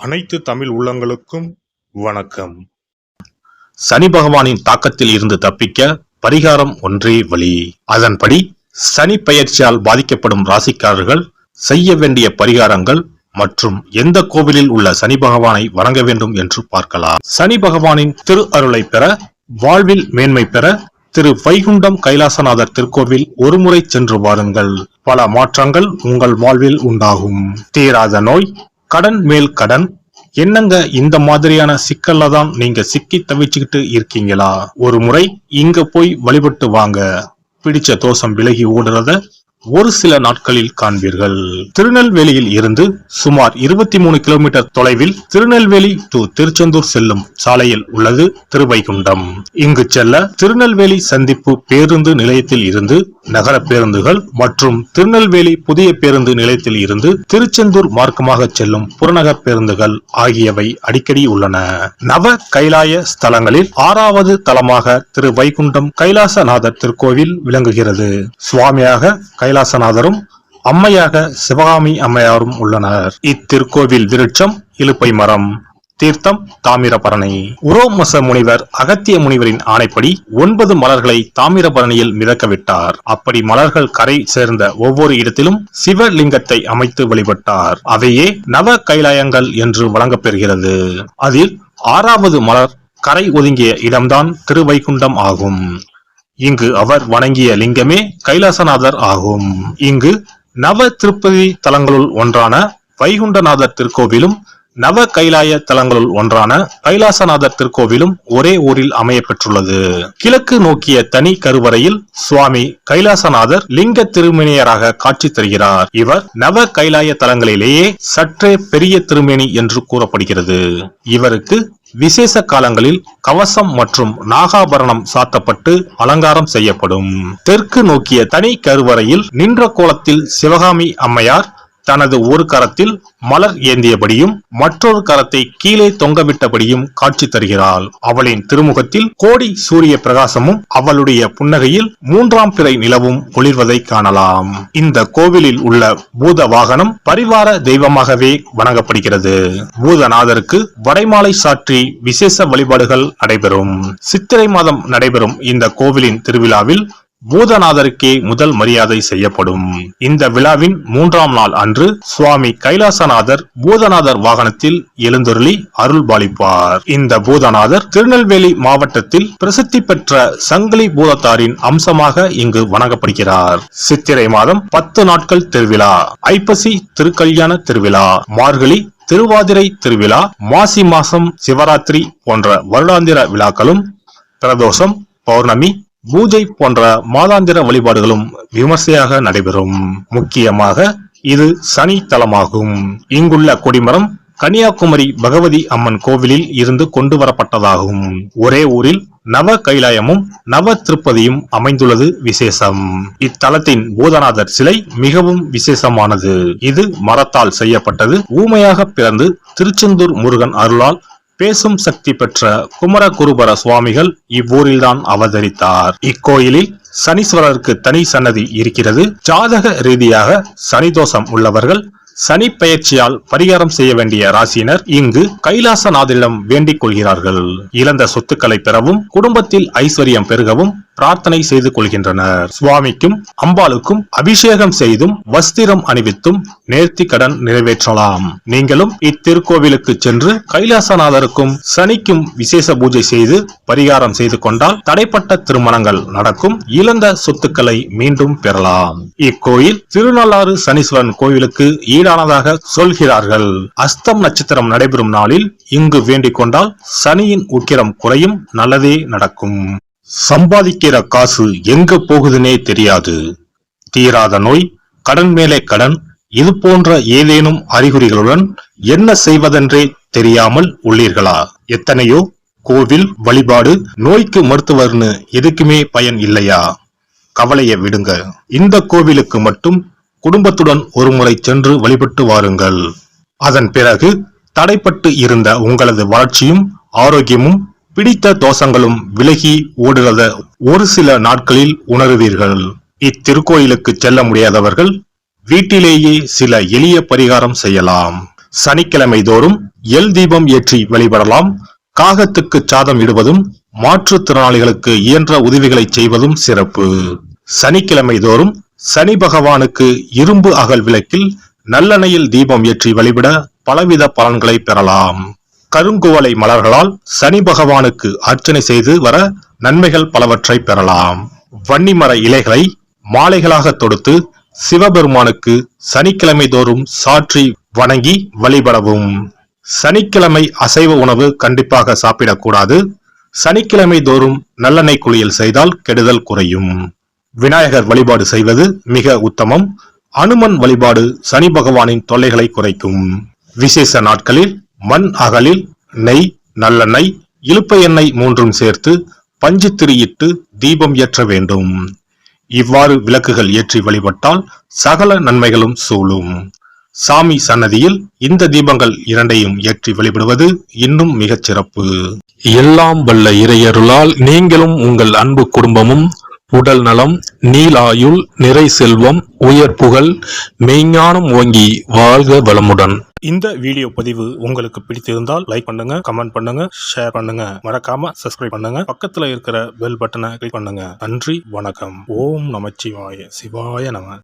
அனைத்து தமிழ் உள்ளங்களுக்கும் வணக்கம். சனி பகவானின் தாக்கத்தில் இருந்து தப்பிக்க பரிகாரம் ஒன்றே வழி. அதன்படி சனி பெயர்ச்சியால் பாதிக்கப்படும் ராசிக்காரர்கள் செய்ய வேண்டிய பரிகாரங்கள் மற்றும் எந்த கோவிலில் உள்ள சனி பகவானை வணங்க வேண்டும் என்று பார்க்கலாம். சனி பகவானின் திரு அருளை பெற, வாழ்வில் மேன்மை பெற திரு வைகுண்டம் கைலாசநாதர் திருக்கோவில் ஒருமுறை சென்று வாருங்கள். பல மாற்றங்கள் உங்கள் வாழ்வில் உண்டாகும். தீராத நோய், கடன் மேல் கடன், என்னங்க இந்த மாதிரியான சிக்கல்ல தான் நீங்க சிக்கி தவிச்சுக்கிட்டு இருக்கீங்களா? ஒரு முறை இங்க போய் வழிபட்டு வாங்க. பிடிச்ச தோஷம் விலகி ஓடுறத ஒரு சில நாட்களில் காண்பீர்கள். திருநெல்வேலியில் இருந்து சுமார் 23 கிலோமீட்டர் தொலைவில் திருநெல்வேலி டு திருச்செந்தூர் செல்லும் சாலையில் உள்ளது திருவைகுண்டம். இங்கு செல்ல திருநெல்வேலி சந்திப்பு பேருந்து நிலையத்தில் இருந்து நகர பேருந்துகள் மற்றும் திருநெல்வேலி புதிய பேருந்து நிலையத்தில் இருந்து திருச்செந்தூர் மார்க்கமாக செல்லும் புறநகர் பேருந்துகள் ஆகியவை அடிக்கடி உள்ளன. நவ கைலாய ஸ்தலங்களில் 6வது தலமாக திரு வைகுண்டம் கைலாசநாதர் திருக்கோவில் விளங்குகிறது. சுவாமியாக கைலாசநாதரும் அம்மையாக சிவகாமி அம்மையாரும் உள்ளனர். இத்திருக்கோவில் விருட்சம் இலுப்பை மரம், தீர்த்தம் தாமிரபரணி. உரோமச முனிவர் அகத்திய முனிவரின் ஆணைப்படி 9 மலர்களை தாமிரபரணியில் மிதக்க விட்டார். அப்படி மலர்கள் கரை சேர்ந்த ஒவ்வொரு இடத்திலும் சிவலிங்கத்தை அமைத்து வழிபட்டார். அவையே நவ கைலாயங்கள் என்று வழங்கப்பெறுகிறது. அதில் 6வது மலர் கரை ஒதுங்கிய இடம்தான் திருவைகுண்டம் ஆகும். இங்கு அவர் வணங்கிய லிங்கமே கைலாசநாதர் ஆகும். இங்கு நவ திருப்பதி தலங்களுள் ஒன்றான வைகுண்டநாதர் திருக்கோவிலும் நவ கைலாய தலங்களுள் ஒன்றான கைலாசநாதர் திருக்கோவிலும் ஒரே ஊரில் அமைய பெற்றுள்ளது. கிழக்கு நோக்கிய தனி கருவறையில் சுவாமி கைலாசநாதர் லிங்க திருமேனியராக காட்சி தருகிறார். இவர் நவ கைலாய தலங்களிலேயே சற்றே பெரிய திருமேனி என்று கூறப்படுகிறது. இவருக்கு விசேஷ காலங்களில் கவசம் மற்றும் நாகாபரணம் சாத்தப்பட்டு அலங்காரம் செய்யப்படும். தெற்கு நோக்கிய தனி கருவறையில் நின்ற கோலத்தில் சிவகாமி அம்மையார் தனது ஒரு கரத்தில் மலர் ஏந்தியபடியும் மற்றொரு கரத்தை கீழே தொங்கவிட்டபடியும் காட்சி தருகிறாள். அவளின் திருமுகத்தில் கோடி சூரிய பிரகாசமும் அவளுடைய புன்னகையில் 3ஆம் பிறை நிலவும் ஒளிர்வதை காணலாம். இந்த கோவிலில் உள்ள பூத வாகனம் பரிவார தெய்வமாகவே வணங்கப்படுகிறது. பூதநாதருக்கு வடைமாலை சாற்றி விசேஷ வழிபாடுகள் நடைபெறும். சித்திரை மாதம் நடைபெறும் இந்த கோவிலின் திருவிழாவில் பூதநாதருக்கே முதல் மரியாதை செய்யப்படும். இந்த விழாவின் 3ஆம் நாள் அன்று சுவாமி கைலாசநாதர் பூதநாதர் வாகனத்தில் எழுந்தருளி அருள் பாலிப்பார். இந்த பூதநாதர் திருநெல்வேலி மாவட்டத்தில் பிரசித்தி பெற்ற சங்கிலி பூதத்தாரின் அம்சமாக இங்கு வணங்கப்படுகிறார். சித்திரை மாதம் 10 நாட்கள் திருவிழா, ஐப்பசி திருக்கல்யாண திருவிழா, மார்கழி திருவாதிரை திருவிழா, மாசி மாசம் சிவராத்திரி போன்ற வருடாந்திர விழாக்களும், பிரதோஷம், பௌர்ணமி, பூஜை போன்ற மாதாந்திர வழிபாடுகளும் விமர்சையாக நடைபெறும். முக்கியமாக இது சனி தலமாகும். இங்குள்ள கொடிமரம் கன்னியாகுமரி பகவதி அம்மன் கோவிலில் இருந்து கொண்டு வரப்பட்டதாகும். ஒரே ஊரில் நவ கைலாயமும் நவ திருப்பதியும் அமைந்துள்ளது விசேஷம். இத்தலத்தின் பூதநாதர் சிலை மிகவும் விசேஷமானது. இது மரத்தால் செய்யப்பட்டது. ஊமையாக பிறந்து திருச்செந்தூர் முருகன் அருளால் பேசும் சக்தி பெற்ற குமரகுருபர சுவாமிகள் இவ்வூரில்தான் அவதரித்தார். இக்கோயிலில் சனீஸ்வரருக்கு தனி சன்னதி இருக்கிறது. ஜாதக ரீதியாக சனிதோஷம் உள்ளவர்கள், சனி பெயர்ச்சியால் பரிகாரம் செய்ய வேண்டிய ராசியினர் இங்கு கைலாசநாதரிடம் வேண்டிக் கொள்கிறார்கள். இழந்த சொத்துக்களை பெறவும் குடும்பத்தில் ஐஸ்வர்யம் பெருகவும் பிரார்த்தனை செய்து கொள்கின்றனர். சுவாமிக்கும் அம்பாளுக்கும் அபிஷேகம் செய்தும் வஸ்திரம் அணிவித்தும் நேர்த்தி கடன் நிறைவேற்றலாம். நீங்களும் இத்திருக்கோவிலுக்கு சென்று கைலாசநாதருக்கும் சனிக்கும் விசேஷ பூஜை செய்து பரிகாரம் செய்து கொண்டால் தடைப்பட்ட திருமணங்கள் நடக்கும். இழந்த சொத்துக்களை மீண்டும் பெறலாம். இக்கோயில் திருநள்ளாறு சனீஸ்வரன் கோவிலுக்கு ஈடானதாக சொல்கிறார்கள். அஸ்தம் நட்சத்திரம் நடைபெறும் நாளில் இங்கு வேண்டிக் கொண்டால் சனியின் உக்கிரம் குறையும், நல்லதே நடக்கும். சம்பாதிக்கிற காசு எங்க போகுதுன்னே தெரியாது. தீராத நோய், கடன் மேலே கடன், இது போன்ற ஏதேனும் அறிகுறிகளுடன் என்ன செய்வதென்றே தெரியாமல் உள்ளீர்களா? எத்தனையோ கோவில் வழிபாடு, நோய்க்கு மருத்துவர்னு எதுக்குமே பயன் இல்லையா? கவலையை விடுங்க. இந்த கோவிலுக்கு மட்டும் குடும்பத்துடன் ஒருமுறை சென்று வழிபட்டு வாருங்கள். அதன் பிறகு தடைப்பட்டு இருந்த உங்களது வளர்ச்சியும் ஆரோக்கியமும் பிடித்த தோஷங்களும் விலகி ஓடுகிறத ஒரு சில நாட்களில் உணருவீர்கள். இத்திருக்கோயிலுக்கு செல்ல முடியாதவர்கள் வீட்டிலேயே சில எளிய பரிகாரம் செய்யலாம். சனிக்கிழமை தோறும் எல் தீபம் ஏற்றி வழிபடலாம். காகத்துக்கு சாதம் இடுவதும் மாற்றுத்திறனாளிகளுக்கு இயன்ற உதவிகளை செய்வதும் சிறப்பு. சனிக்கிழமை தோறும் சனி பகவானுக்கு இரும்பு அகல் விளக்கில் நல்லெண்ணெயில் தீபம் ஏற்றி வழிபட பலவித பலன்களை பெறலாம். கருங்குவளை மலர்களால் சனி பகவானுக்கு அர்ச்சனை செய்து வர நன்மைகள் பலவற்றை பெறலாம். வன்னிமர இலைகளை மாலைகளாக தொடுத்து சிவபெருமானுக்கு சனிக்கிழமை தோறும் சாற்றி வணங்கி வழிபடவும். சனிக்கிழமை அசைவ உணவு கண்டிப்பாக சாப்பிடக்கூடாது. சனிக்கிழமை தோறும் நல்லெண்ணெய் குளியல் செய்தால் கெடுதல் குறையும். விநாயகர் வழிபாடு செய்வது மிக உத்தமம். அனுமன் வழிபாடு சனி பகவானின் தொல்லைகளை குறைக்கும். விசேஷ நாட்களில் மண் அகலில் நெய், நல்லெண்ணெய், இலுப்பை எண்ணெய் மூன்றும் சேர்த்து பஞ்சு திரியிட்டு தீபம் ஏற்ற வேண்டும். இவ்வாறு விளக்குகள் ஏற்றி வழிபட்டால் சகல நன்மைகளும் சூழும். சாமி சன்னதியில் இந்த தீபங்கள் இரண்டையும் ஏற்றி வழிபடுவது இன்னும் மிகச் சிறப்பு. எல்லாம் வல்ல இறையருளால் நீங்களும் உங்கள் அன்பு குடும்பமும் உடல் நலம், நீலாயுள், நிறை செல்வம், உயர் புகழ், மெய்ஞானம் ஓங்கி வாழ்க வளமுடன். இந்த வீடியோ பதிவு உங்களுக்கு பிடித்திருந்தால் லைக் பண்ணுங்க, கமெண்ட் பண்ணுங்க, ஷேர் பண்ணுங்க. மறக்காம சப்ஸ்கிரைப் பண்ணுங்க. பக்கத்துல இருக்கிற பெல் பட்டனை கிளிக் பண்ணுங்க. நன்றி, வணக்கம். ஓம் நமச்சிவாய. சிவாய நம.